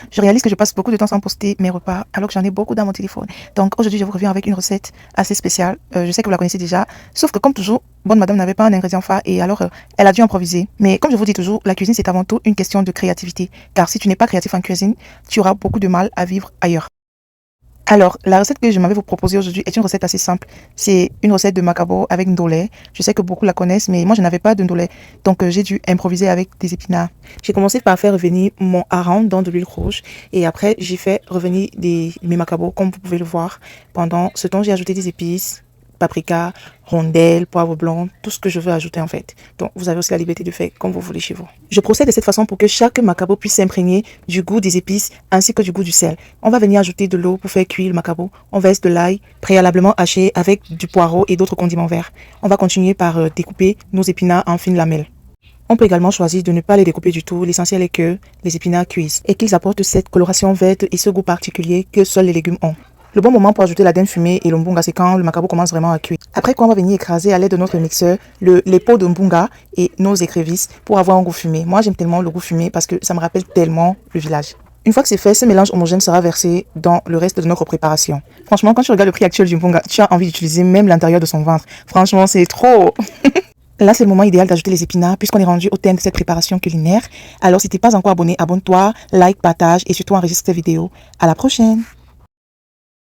Je réalise que je passe beaucoup de temps sans poster mes repas alors que j'en ai beaucoup dans mon téléphone. Donc aujourd'hui, je vous reviens avec une recette assez spéciale. Je sais que vous la connaissez déjà, sauf que comme toujours, bonne madame n'avait pas un ingrédient phare et alors elle a dû improviser. Mais comme je vous dis toujours, la cuisine c'est avant tout une question de créativité. Car si tu n'es pas créatif en cuisine, tu auras beaucoup de mal à vivre ailleurs. Alors, la recette que je m'avais vous proposer aujourd'hui est une recette assez simple. C'est une recette de macabo avec ndolé. Je sais que beaucoup la connaissent, mais moi, je n'avais pas de ndolé. Donc, j'ai dû improviser avec des épinards. J'ai commencé par faire revenir mon hareng dans de l'huile rouge. Et après, j'ai fait revenir mes macabos, comme vous pouvez le voir. Pendant ce temps, j'ai ajouté des épices, paprika, rondelles, poivre blanc, tout ce que je veux ajouter en fait. Donc vous avez aussi la liberté de faire comme vous voulez chez vous. Je procède de cette façon pour que chaque macabo puisse s'imprégner du goût des épices ainsi que du goût du sel. On va venir ajouter de l'eau pour faire cuire le macabo. On verse de l'ail préalablement haché avec du poireau et d'autres condiments verts. On va continuer par découper nos épinards en fines lamelles. On peut également choisir de ne pas les découper du tout. L'essentiel est que les épinards cuisent et qu'ils apportent cette coloration verte et ce goût particulier que seuls les légumes ont. Le bon moment pour ajouter la dinde fumée et le mbunga, c'est quand le macabo commence vraiment à cuire. Après quoi, on va venir écraser à l'aide de notre mixeur les pots de mbunga et nos écrevisses pour avoir un goût fumé. Moi, j'aime tellement le goût fumé parce que ça me rappelle tellement le village. Une fois que c'est fait, ce mélange homogène sera versé dans le reste de notre préparation. Franchement, quand tu regardes le prix actuel du mbunga, tu as envie d'utiliser même l'intérieur de son ventre. Franchement, c'est trop. Là, c'est le moment idéal d'ajouter les épinards puisqu'on est rendu au thème de cette préparation culinaire. Alors, si tu n'es pas encore abonné, abonne-toi, like, partage et surtout enregistre cette vidéo. À la prochaine!